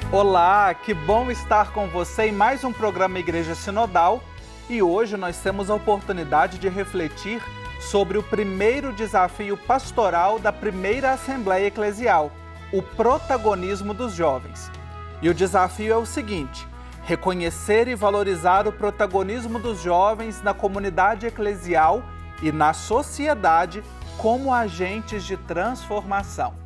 Olá, que bom estar com você em mais um programa Igreja Sinodal e hoje nós temos a oportunidade de refletir sobre o primeiro desafio pastoral da primeira Assembleia Eclesial, o protagonismo dos jovens. E o desafio é o seguinte: reconhecer e valorizar o protagonismo dos jovens na comunidade eclesial e na sociedade como agentes de transformação.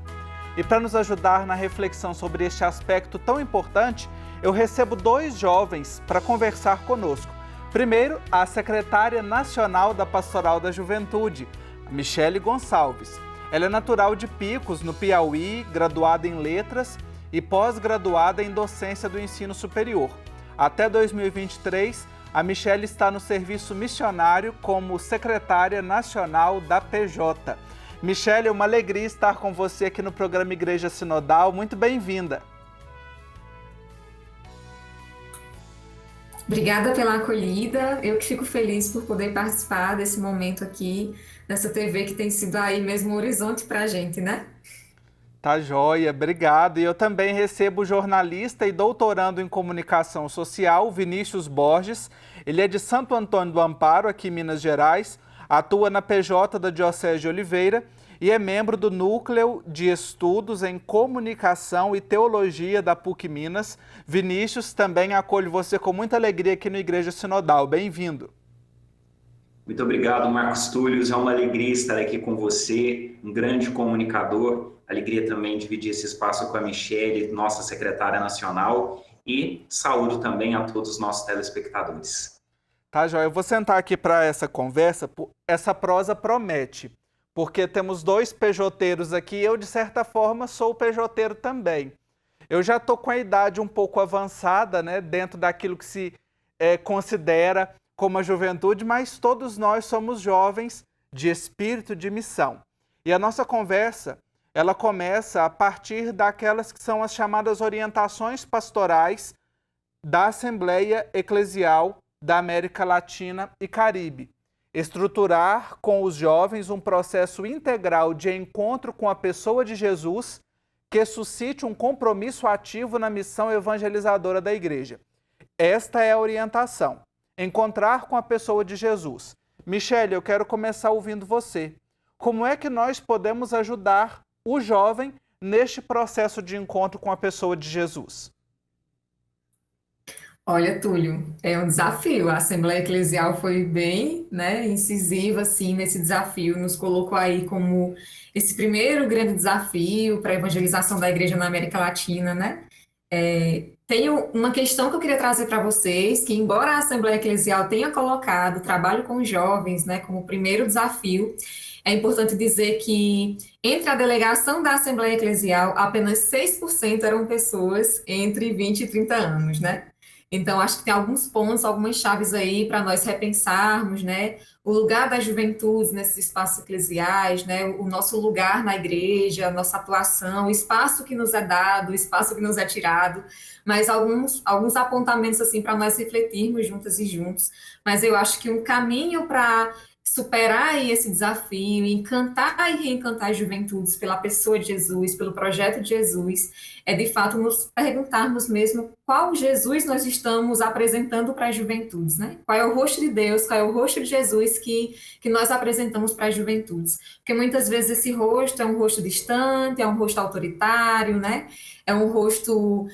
E para nos ajudar na reflexão sobre este aspecto tão importante, eu recebo dois jovens para conversar conosco. Primeiro, a secretária nacional da Pastoral da Juventude, Michele Gonçalves. Ela é natural de Picos, no Piauí, graduada em Letras e pós-graduada em Docência do Ensino Superior. Até 2023, a Michele está no serviço missionário como secretária nacional da PJ. Michele, é uma alegria estar com você aqui no programa Igreja Sinodal. Muito bem-vinda. Obrigada pela acolhida. Eu que fico feliz por poder participar desse momento aqui, nessa TV que tem sido aí mesmo um horizonte para a gente, né? Tá joia, obrigado. E eu também recebo o jornalista e doutorando em comunicação social, Vinícius Borges. Ele é de Santo Antônio do Amparo, aqui em Minas Gerais. Atua na PJ da Diocese de Oliveira e é membro do Núcleo de Estudos em Comunicação e Teologia da PUC Minas. Vinícius, também acolho você com muita alegria aqui no Igreja Sinodal. Bem-vindo. Muito obrigado, Marcos Túlio. É uma alegria estar aqui com você, um grande comunicador. Alegria também dividir esse espaço com a Michele, nossa secretária nacional. E saúdo também a todos os nossos telespectadores. Tá, Joia, eu vou sentar aqui para essa conversa. Essa prosa promete, porque temos dois pejoteiros aqui e eu, de certa forma, sou pejoteiro também. Eu já estou com a idade um pouco avançada, né, dentro daquilo que se considera como a juventude, mas todos nós somos jovens de espírito de missão. E a nossa conversa, ela começa a partir daquelas que são as chamadas orientações pastorais da Assembleia Eclesial da América Latina e Caribe. Estruturar com os jovens um processo integral de encontro com a pessoa de Jesus que suscite um compromisso ativo na missão evangelizadora da Igreja. Esta é a orientação. Encontrar com a pessoa de Jesus. Michele, eu quero começar ouvindo você. Como é que nós podemos ajudar o jovem neste processo de encontro com a pessoa de Jesus? Olha, Túlio, é um desafio. A Assembleia Eclesial foi bem, né, incisiva assim, nesse desafio, nos colocou aí como esse primeiro grande desafio para a evangelização da igreja na América Latina, né? Tenho uma questão que eu queria trazer para vocês, que embora a Assembleia Eclesial tenha colocado o trabalho com os jovens, né, como primeiro desafio, é importante dizer que entre a delegação da Assembleia Eclesial, apenas 6% eram pessoas entre 20 e 30 anos, né? Então, acho que tem alguns pontos, algumas chaves aí para nós repensarmos, né? O lugar das juventudes nesses espaços eclesiais, né? O nosso lugar na igreja, a nossa atuação, o espaço que nos é dado, o espaço que nos é tirado, mas alguns apontamentos assim para nós refletirmos juntas e juntos. Mas eu acho que um caminho para superar aí esse desafio, encantar e reencantar as juventudes pela pessoa de Jesus, pelo projeto de Jesus, é de fato nos perguntarmos mesmo qual Jesus nós estamos apresentando para as juventudes, né? Qual é o rosto de Deus, qual é o rosto de Jesus que nós apresentamos para as juventudes. Porque muitas vezes esse rosto é um rosto distante, é um rosto autoritário, né? É um rosto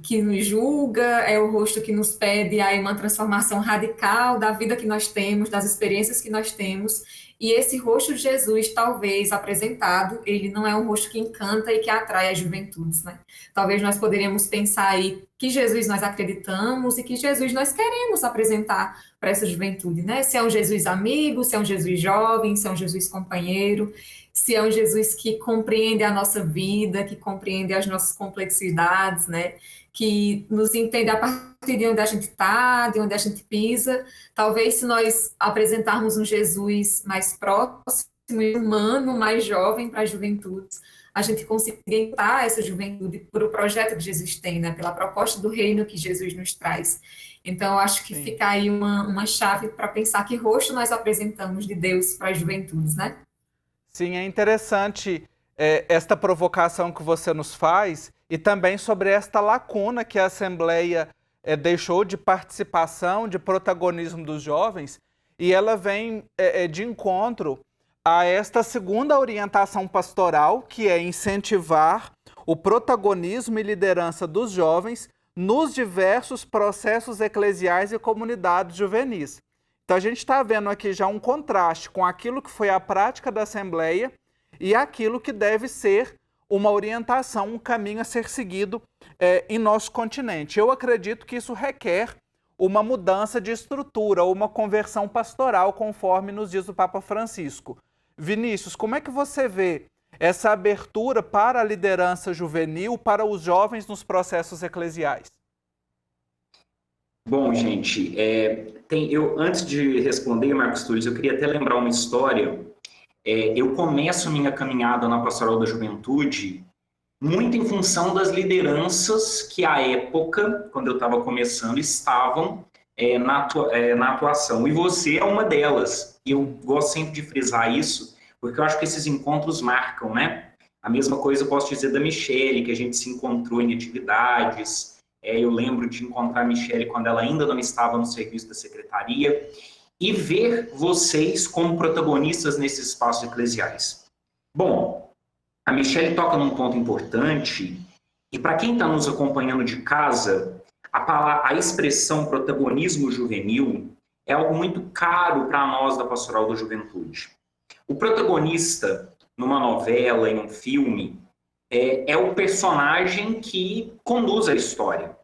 que nos julga, é o rosto que nos pede aí uma transformação radical da vida que nós temos, das experiências que nós temos. E esse rosto de Jesus, talvez apresentado, ele não é um rosto que encanta e que atrai as juventudes, né? Talvez nós poderíamos pensar aí que Jesus nós acreditamos e que Jesus nós queremos apresentar para essa juventude, né? Se é um Jesus amigo, se é um Jesus jovem, se é um Jesus companheiro, se é um Jesus que compreende a nossa vida, que compreende as nossas complexidades, né? Que nos entende a partir de onde a gente está, de onde a gente pisa. Talvez se nós apresentarmos um Jesus mais próximo, humano, mais jovem para as juventudes, a gente consiga entrar essa juventude por o projeto que Jesus tem, né? Pela proposta do reino que Jesus nos traz. Então, eu acho que fica aí uma chave para pensar que rosto nós apresentamos de Deus para as juventudes, né? Sim, é interessante esta provocação que você nos faz e também sobre esta lacuna que a Assembleia deixou de participação, de protagonismo dos jovens, e ela vem de encontro a esta segunda orientação pastoral, que é incentivar o protagonismo e liderança dos jovens nos diversos processos eclesiais e comunidades juvenis. Então a gente está vendo aqui já um contraste com aquilo que foi a prática da Assembleia e aquilo que deve ser uma orientação, um caminho a ser seguido em nosso continente. Eu acredito que isso requer uma mudança de estrutura, ou uma conversão pastoral, conforme nos diz o Papa Francisco. Vinícius, como é que você vê essa abertura para a liderança juvenil, para os jovens nos processos eclesiais? Bom, gente, antes de responder, Marcos Túlio, eu queria até lembrar uma história. Eu começo minha caminhada na Pastoral da Juventude muito em função das lideranças que, à época, quando eu estava começando, estavam na atuação. E você é uma delas. E eu gosto sempre de frisar isso, porque eu acho que esses encontros marcam, né? A mesma coisa eu posso dizer da Michele, que a gente se encontrou em atividades. Eu lembro de encontrar a Michele quando ela ainda não estava no serviço da secretaria, e ver vocês como protagonistas nesses espaços eclesiais. Bom, a Michele toca num ponto importante, e para quem está nos acompanhando de casa, a expressão protagonismo juvenil é algo muito caro para nós da Pastoral da Juventude. O protagonista, numa novela, em um filme, é o personagem que conduz a história.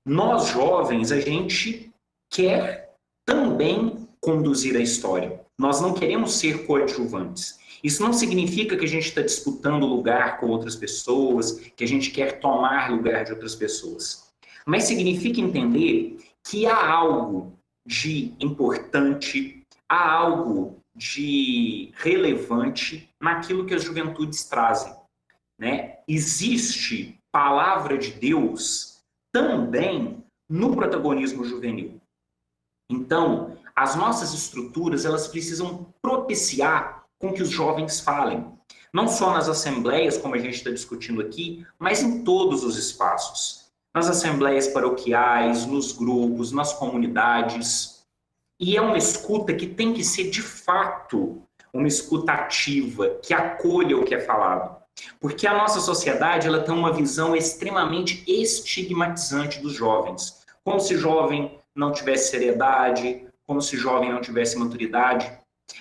Nós, jovens, a gente quer também conduzir a história. Nós não queremos ser coadjuvantes. Isso não significa que a gente está disputando lugar com outras pessoas, que a gente quer tomar lugar de outras pessoas. Mas significa entender que há algo de importante, há algo de relevante naquilo que as juventudes trazem, né? Existe palavra de Deus também no protagonismo juvenil. Então, as nossas estruturas, elas precisam propiciar com que os jovens falem. Não só nas assembleias, como a gente está discutindo aqui, mas em todos os espaços. Nas assembleias paroquiais, nos grupos, nas comunidades. E é uma escuta que tem que ser, de fato, uma escuta ativa, que acolha o que é falado. Porque a nossa sociedade, ela tem uma visão extremamente estigmatizante dos jovens. Como se jovem não tivesse seriedade, como se jovem não tivesse maturidade.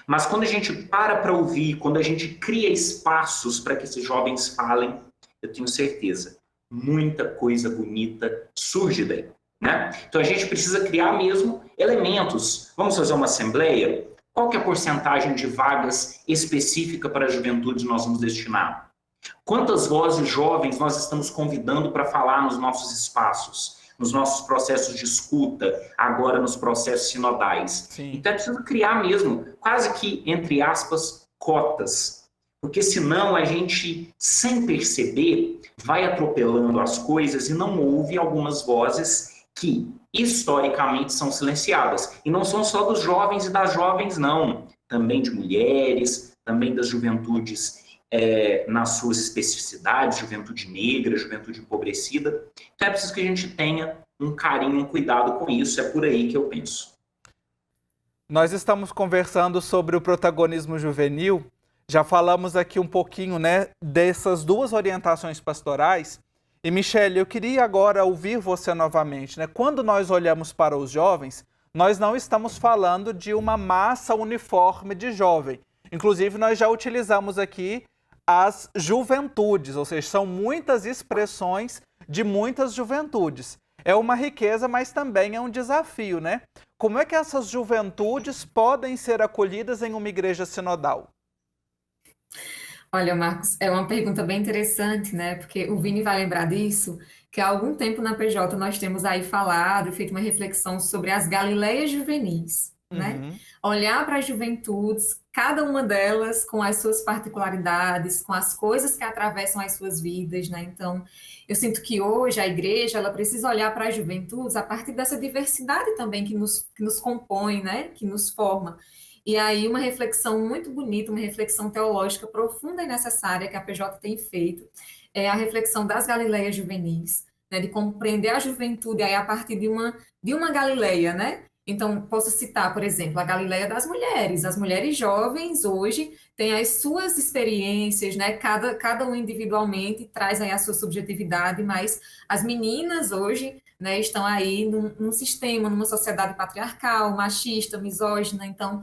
Mas quando a gente para ouvir, quando a gente cria espaços para que esses jovens falem, eu tenho certeza, muita coisa bonita surge daí, né? Então a gente precisa criar mesmo elementos. Vamos fazer uma assembleia? Qual que é a porcentagem de vagas específica para a juventude nós vamos destinar? Quantas vozes jovens nós estamos convidando para falar nos nossos espaços, nos nossos processos de escuta, agora nos processos sinodais? Sim. Então é preciso criar mesmo, quase que, entre aspas, cotas. Porque senão a gente, sem perceber, vai atropelando as coisas e não ouve algumas vozes que, historicamente, são silenciadas. E não são só dos jovens e das jovens, não. Também de mulheres, também das juventudes nas suas especificidades, juventude negra, juventude empobrecida. Então é preciso que a gente tenha um carinho, um cuidado com isso, é por aí que eu penso. Nós estamos conversando sobre o protagonismo juvenil, já falamos aqui um pouquinho, né, dessas duas orientações pastorais, e Michele, eu queria agora ouvir você novamente, né? Quando nós olhamos para os jovens, nós não estamos falando de uma massa uniforme de jovem, inclusive nós já utilizamos aqui as juventudes, ou seja, são muitas expressões de muitas juventudes. É uma riqueza, mas também é um desafio, né? Como é que essas juventudes podem ser acolhidas em uma igreja sinodal? Olha, Marcos, é uma pergunta bem interessante, né? Porque o Vini vai lembrar disso, que há algum tempo na PJ nós temos aí falado e feito uma reflexão sobre as Galileias juvenis, né? Olhar para as juventudes, cada uma delas com as suas particularidades, com as coisas que atravessam as suas vidas, né? Então, eu sinto que hoje a igreja, ela precisa olhar para as juventudes a partir dessa diversidade também que nos compõe, né? Que nos forma. E aí uma reflexão muito bonita, uma reflexão teológica profunda e necessária que a PJ tem feito, é a reflexão das Galileias juvenis, né, de compreender a juventude aí a partir de uma Galileia, né? Então, posso citar, por exemplo, a Galileia das mulheres. As mulheres jovens hoje têm as suas experiências, né? Cada um individualmente traz aí a sua subjetividade, mas as meninas hoje, né, estão aí num sistema, numa sociedade patriarcal, machista, misógina. Então,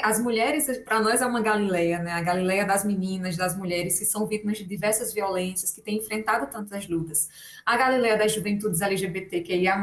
as mulheres, para nós, é uma Galileia, né? A Galileia das meninas, das mulheres que são vítimas de diversas violências, que têm enfrentado tantas lutas. A Galileia das juventudes LGBTQIA+,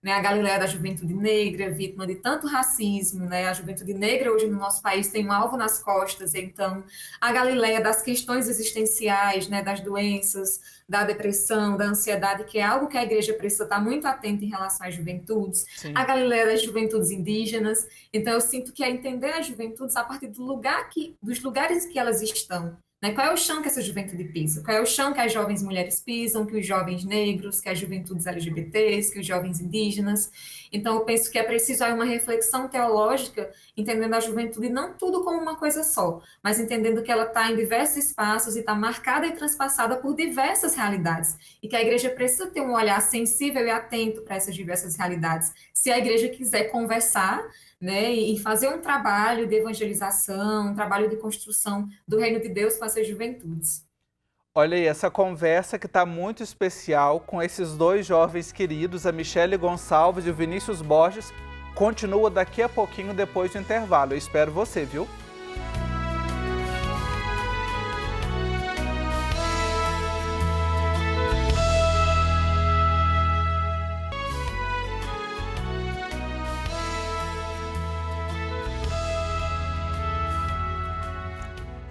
né, a Galileia da juventude negra, vítima de tanto racismo, né, a juventude negra hoje no nosso país tem um alvo nas costas, então a Galileia das questões existenciais, né, das doenças, da depressão, da ansiedade, que é algo que a igreja precisa estar muito atenta em relação às juventudes, Sim. a Galileia das juventudes indígenas, então eu sinto que é entender as juventudes a partir dos lugares que elas estão, né? Qual é o chão que essa juventude pisa? Qual é o chão que as jovens mulheres pisam, que os jovens negros, que as juventudes LGBTs, que os jovens indígenas? Então, eu penso que é preciso aí uma reflexão teológica, entendendo a juventude não tudo como uma coisa só, mas entendendo que ela está em diversos espaços e está marcada e transpassada por diversas realidades, e que a igreja precisa ter um olhar sensível e atento para essas diversas realidades. Se a igreja quiser conversar, né, e fazer um trabalho de evangelização, um trabalho de construção do reino de Deus com essas juventudes. Olha aí, essa conversa que está muito especial com esses dois jovens queridos, a Michele Gonçalves e o Vinícius Borges, continua daqui a pouquinho depois do intervalo. Eu espero você, viu?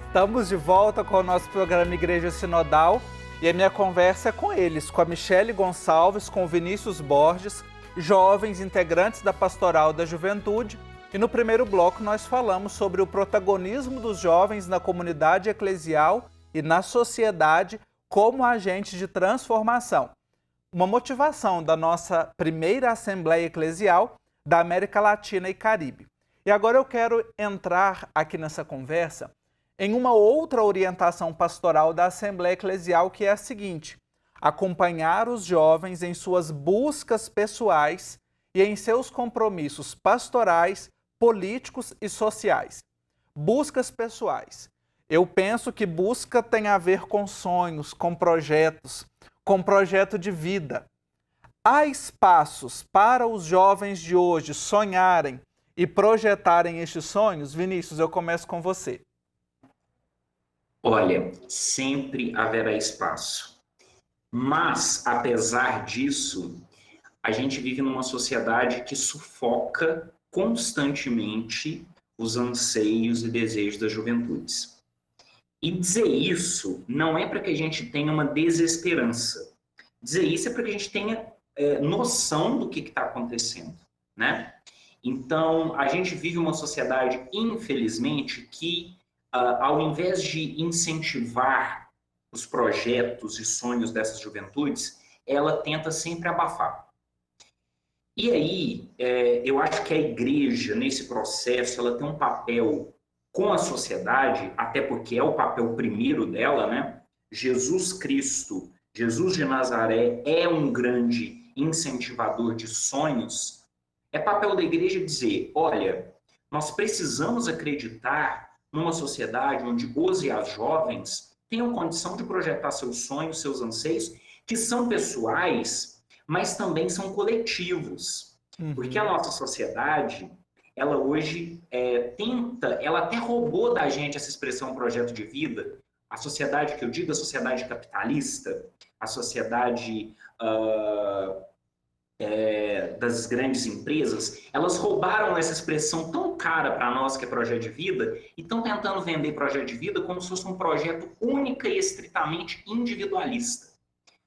Estamos de volta com o nosso programa Igreja Sinodal e a minha conversa é com eles, com a Michele Gonçalves, com o Vinícius Borges, jovens integrantes da Pastoral da Juventude. E no primeiro bloco nós falamos sobre o protagonismo dos jovens na comunidade eclesial e na sociedade como agente de transformação. Uma motivação da nossa primeira Assembleia Eclesial da América Latina e Caribe. E agora eu quero entrar aqui nessa conversa em uma outra orientação pastoral da Assembleia Eclesial, que é a seguinte: acompanhar os jovens em suas buscas pessoais e em seus compromissos pastorais, políticos e sociais. Buscas pessoais. Eu penso que busca tem a ver com sonhos, com projetos, com projeto de vida. Há espaços para os jovens de hoje sonharem e projetarem estes sonhos? Vinícius, eu começo com você. Olha, sempre haverá espaço. Mas, apesar disso, a gente vive numa sociedade que sufoca constantemente os anseios e desejos das juventudes. E dizer isso não é para que a gente tenha uma desesperança. Dizer isso é para que a gente tenha noção do que está acontecendo, né? Então, a gente vive uma sociedade, infelizmente, que ao invés de incentivar os projetos e sonhos dessas juventudes, ela tenta sempre abafar. E aí, eu acho que a igreja, nesse processo, ela tem um papel com a sociedade, até porque é o papel primeiro dela, né? Jesus Cristo, Jesus de Nazaré, é um grande incentivador de sonhos. É papel da igreja dizer, olha, nós precisamos acreditar numa sociedade onde os e as jovens tenham condição de projetar seus sonhos, seus anseios, que são pessoais, mas também são coletivos. Porque a nossa sociedade, ela hoje ela até roubou da gente essa expressão projeto de vida. A sociedade que eu digo, a sociedade capitalista, a sociedade das grandes empresas, elas roubaram essa expressão tão cara para nós que é projeto de vida e estão tentando vender projeto de vida como se fosse um projeto única e estritamente individualista.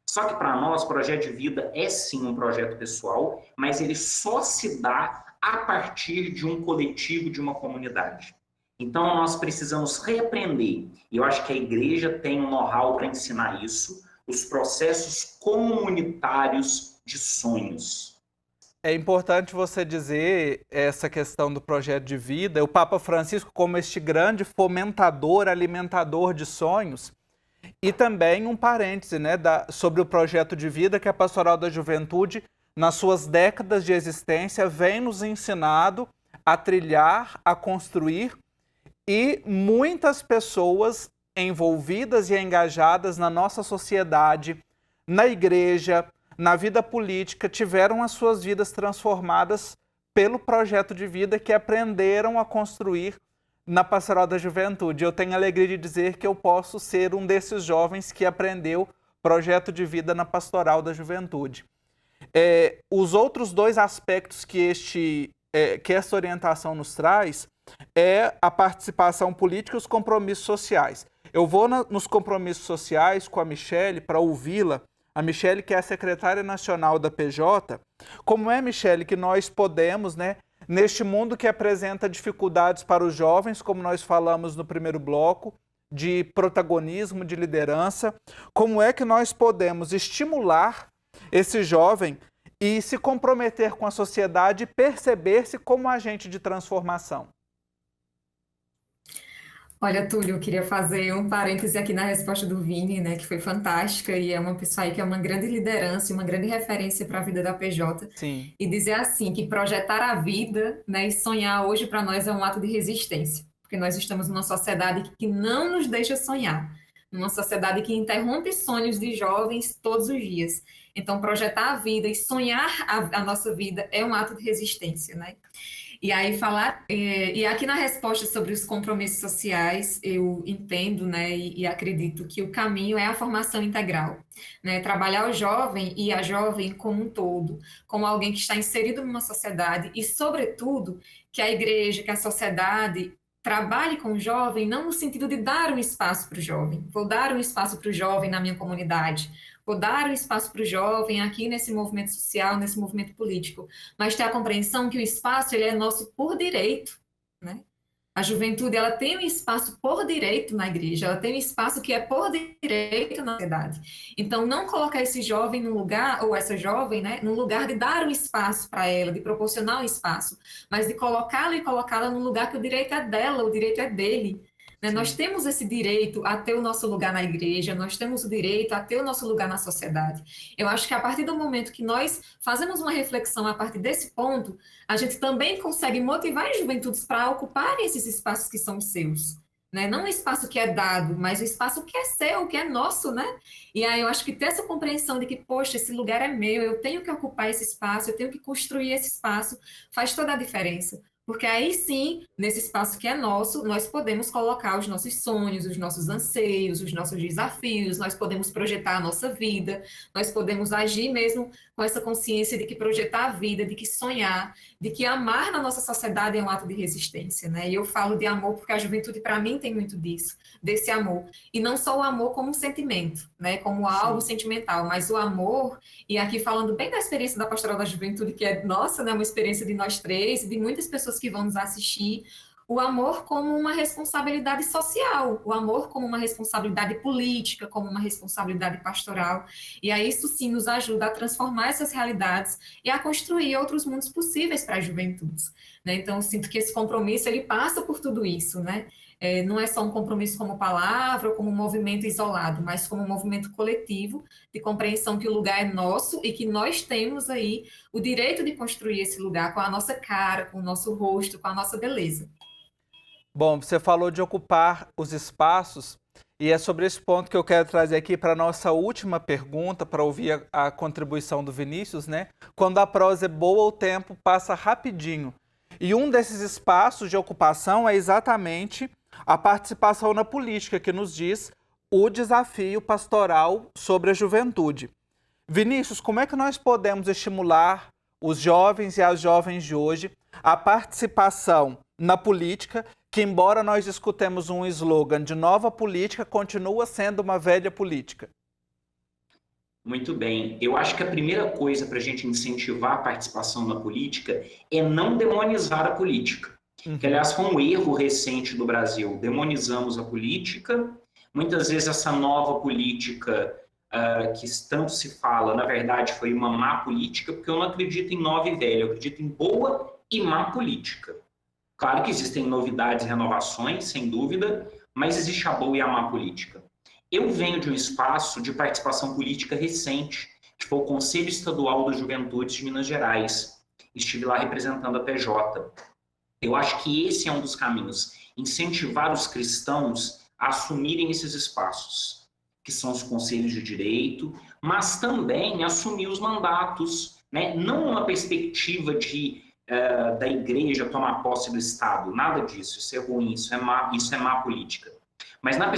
Só que para nós, projeto de vida é sim um projeto pessoal, mas ele só se dá a partir de um coletivo, de uma comunidade. Então nós precisamos reaprender, e eu acho que a igreja tem um know-how para ensinar isso, os processos comunitários de sonhos. É importante você dizer essa questão do projeto de vida. O Papa Francisco, como este grande fomentador, alimentador de sonhos, E também um parêntese, né, sobre o projeto de vida que a Pastoral da Juventude, nas suas décadas de existência, vem nos ensinado a trilhar, a construir, e muitas pessoas envolvidas e engajadas na nossa sociedade, na igreja, na vida política, tiveram as suas vidas transformadas pelo projeto de vida que aprenderam a construir na Pastoral da Juventude. Eu tenho a alegria de dizer que eu posso ser um desses jovens que aprendeu projeto de vida na Pastoral da Juventude. Os outros dois aspectos que essa orientação nos traz é a participação política e os compromissos sociais. Eu vou nos compromissos sociais com a Michele para ouvi-la. A Michele, que é a secretária nacional da PJ, como é, Michele, que nós podemos, né, neste mundo que apresenta dificuldades para os jovens, como nós falamos no primeiro bloco, de protagonismo, de liderança, como é que nós podemos estimular esse jovem e se comprometer com a sociedade e perceber-se como agente de transformação? Olha, Túlio, eu queria fazer um parêntese aqui na resposta do Vini, né, que foi fantástica, e é uma pessoa aí que é uma grande liderança e uma grande referência para a vida da PJ, Sim. e dizer assim, que projetar a vida, né, e sonhar hoje para nós é um ato de resistência, porque nós estamos numa sociedade que não nos deixa sonhar, numa sociedade que interrompe sonhos de jovens todos os dias. Então, projetar a vida e sonhar a nossa vida é um ato de resistência, né? E aí e aqui na resposta sobre os compromissos sociais, eu entendo, né, e acredito que o caminho é a formação integral, né, trabalhar o jovem e a jovem como um todo, como alguém que está inserido numa sociedade e, sobretudo, que a igreja, que a sociedade trabalhe com o jovem, não no sentido de dar um espaço para o jovem, vou dar um espaço para o jovem na minha comunidade, vou dar um espaço para o jovem aqui nesse movimento social, nesse movimento político, mas ter a compreensão que o espaço ele é nosso por direito, né? A juventude ela tem um espaço por direito na igreja, ela tem um espaço que é por direito na sociedade. Então, não colocar esse jovem no lugar, ou essa jovem, né, no lugar de dar um espaço para ela, de proporcionar um espaço, mas de colocá-la e colocá-la no lugar que o direito é dela, o direito é dele. Né? Nós temos esse direito a ter o nosso lugar na igreja, nós temos o direito a ter o nosso lugar na sociedade. Eu acho que a partir do momento que nós fazemos uma reflexão a partir desse ponto, a gente também consegue motivar as juventudes para ocuparem esses espaços que são seus. Né? Não o espaço que é dado, mas o espaço que é seu, que é nosso, né? E aí eu acho que ter essa compreensão de que, poxa, esse lugar é meu, eu tenho que ocupar esse espaço, eu tenho que construir esse espaço, faz toda a diferença. Porque aí sim, nesse espaço que é nosso, nós podemos colocar os nossos sonhos, os nossos anseios, os nossos desafios, nós podemos projetar a nossa vida, nós podemos agir mesmo com essa consciência de que projetar a vida, de que sonhar, de que amar na nossa sociedade é um ato de resistência, né? E eu falo de amor porque a juventude, para mim, tem muito disso, desse amor. E não só o amor como um sentimento, né? Como algo sentimental, mas o amor, e aqui falando bem da experiência da Pastoral da Juventude, que é nossa, né? Uma experiência de nós três, de muitas pessoas que vão nos assistir, o amor como uma responsabilidade social, o amor como uma responsabilidade política, como uma responsabilidade pastoral, e aí isso sim nos ajuda a transformar essas realidades e a construir outros mundos possíveis para as juventudes, né? Então eu sinto que esse compromisso ele passa por tudo isso, né? Não é só um compromisso como palavra ou como um movimento isolado, mas como um movimento coletivo de compreensão que o lugar é nosso e que nós temos aí o direito de construir esse lugar com a nossa cara, com o nosso rosto, com a nossa beleza. Bom, você falou de ocupar os espaços e é sobre esse ponto que eu quero trazer aqui para a nossa última pergunta, para ouvir a contribuição do Vinícius, né? Quando a prosa é boa, o tempo passa rapidinho. E um desses espaços de ocupação é exatamente a participação na política, que nos diz o desafio pastoral sobre a juventude. Vinícius, como é que nós podemos estimular os jovens e as jovens de hoje a participação na política, que embora nós escutemos um slogan de nova política, continua sendo uma velha política? Muito bem. Eu acho que a primeira coisa para a gente incentivar a participação na política é não demonizar a política. Que, aliás, foi um erro recente do Brasil. Demonizamos a política. Muitas vezes essa nova política que tanto se fala, na verdade, foi uma má política, porque eu não acredito em nova e velha, eu acredito em boa e má política. Claro que existem novidades e renovações, sem dúvida, mas existe a boa e a má política. Eu venho de um espaço de participação política recente, que foi o Conselho Estadual das Juventudes de Minas Gerais. Estive lá representando a PJ. Eu acho que esse é um dos caminhos, incentivar os cristãos a assumirem esses espaços, que são os conselhos de direito, mas também assumir os mandatos, né? Não uma perspectiva da igreja tomar posse do Estado, nada disso, isso é ruim, isso é má política. Mas na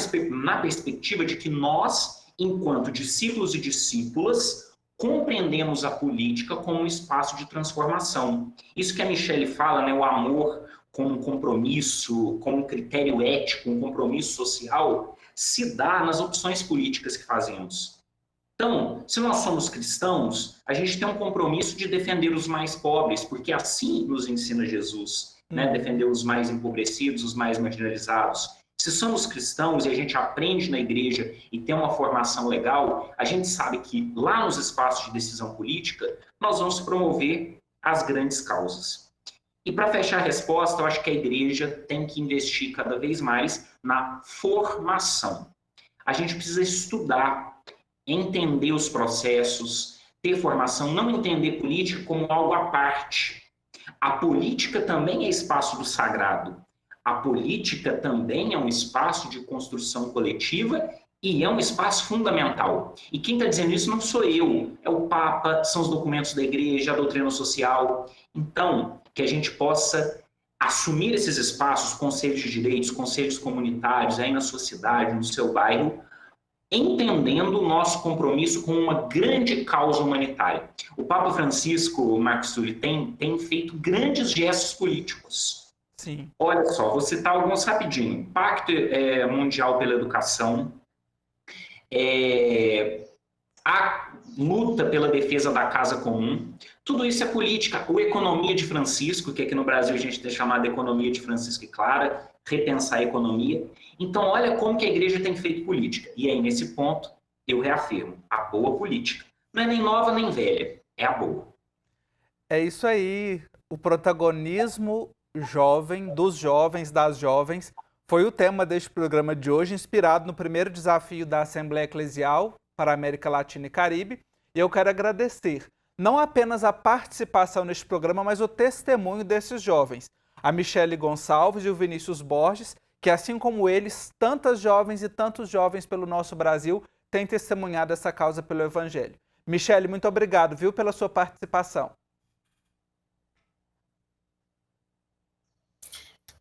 perspectiva de que nós, enquanto discípulos e discípulas, compreendemos a política como um espaço de transformação. Isso que a Michelle fala, né, o amor como um compromisso, como um critério ético, um compromisso social, se dá nas opções políticas que fazemos. Então, se nós somos cristãos, a gente tem um compromisso de defender os mais pobres, porque assim nos ensina Jesus, né? Defender os mais empobrecidos, os mais marginalizados. Se somos cristãos e a gente aprende na igreja e tem uma formação legal, a gente sabe que lá nos espaços de decisão política, nós vamos promover as grandes causas. E para fechar a resposta, eu acho que a igreja tem que investir cada vez mais na formação. A gente precisa estudar, entender os processos, ter formação, não entender política como algo à parte. A política também é espaço do sagrado. A política também é um espaço de construção coletiva e é um espaço fundamental. E quem está dizendo isso não sou eu, é o Papa, são os documentos da igreja, a doutrina social. Então, que a gente possa assumir esses espaços, conselhos de direitos, conselhos comunitários, aí na sua cidade, no seu bairro, entendendo o nosso compromisso com uma grande causa humanitária. O Papa Francisco, Marcos Túlio, tem feito grandes gestos políticos. Sim. Olha só, vou citar alguns rapidinho. Pacto Mundial pela Educação, a luta pela defesa da casa comum, tudo isso é política. O Economia de Francisco, que aqui no Brasil a gente tem chamado de Economia de Francisco e Clara, repensar a economia. Então, olha como que a igreja tem feito política. E aí, nesse ponto, eu reafirmo, a boa política. Não é nem nova nem velha, é a boa. É isso aí. O protagonismo jovem, dos jovens, das jovens, foi o tema deste programa de hoje, inspirado no primeiro desafio da Assembleia Eclesial para a América Latina e Caribe. E eu quero agradecer não apenas a participação neste programa, mas o testemunho desses jovens. A Michelle Gonçalves e o Vinícius Borges, que assim como eles, tantas jovens e tantos jovens pelo nosso Brasil têm testemunhado essa causa pelo Evangelho. Michelle, muito obrigado, viu, pela sua participação.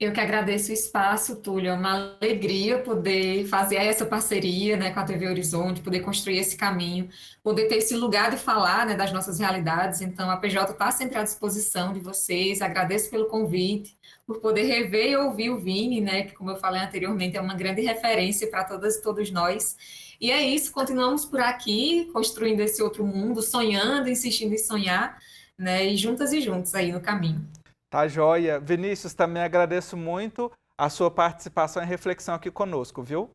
Eu que agradeço o espaço, Túlio. É uma alegria poder fazer essa parceria, né, com a TV Horizonte, poder construir esse caminho, poder ter esse lugar de falar, né, das nossas realidades. Então, a PJ está sempre à disposição de vocês. Agradeço pelo convite, por poder rever e ouvir o Vini, né, que, como eu falei anteriormente, é uma grande referência para todas e todos nós. E é isso, continuamos por aqui, construindo esse outro mundo, sonhando, insistindo em sonhar, né, e juntas e juntos aí no caminho. Tá joia. Vinícius, também agradeço muito a sua participação e reflexão aqui conosco, viu?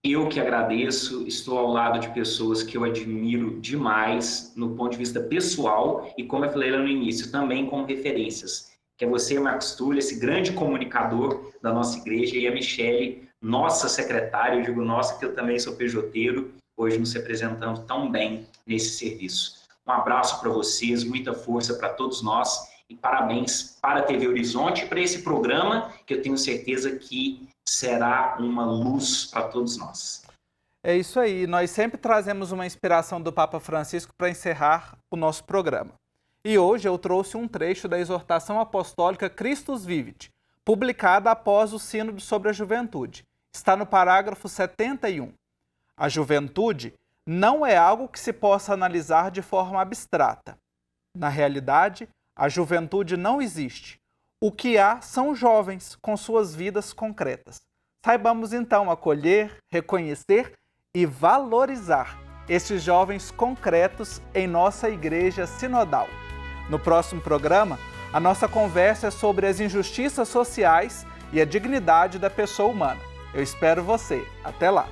Eu que agradeço, estou ao lado de pessoas que eu admiro demais no ponto de vista pessoal e, como eu falei lá no início, também como referências. Que é você, Marcos Túlio, esse grande comunicador da nossa igreja, e a Michelle, nossa secretária, eu digo nossa, que eu também sou pejoteiro, hoje nos representando tão bem nesse serviço. Um abraço para vocês, muita força para todos nós. E parabéns para a TV Horizonte e para esse programa, que eu tenho certeza que será uma luz para todos nós. É isso aí. Nós sempre trazemos uma inspiração do Papa Francisco para encerrar o nosso programa. E hoje eu trouxe um trecho da exortação apostólica Christus Vivit, publicada após o Sínodo sobre a Juventude. Está no parágrafo 71. A juventude não é algo que se possa analisar de forma abstrata. Na realidade, a juventude não existe. O que há são jovens com suas vidas concretas. Saibamos então acolher, reconhecer e valorizar esses jovens concretos em nossa igreja sinodal. No próximo programa, a nossa conversa é sobre as injustiças sociais e a dignidade da pessoa humana. Eu espero você. Até lá!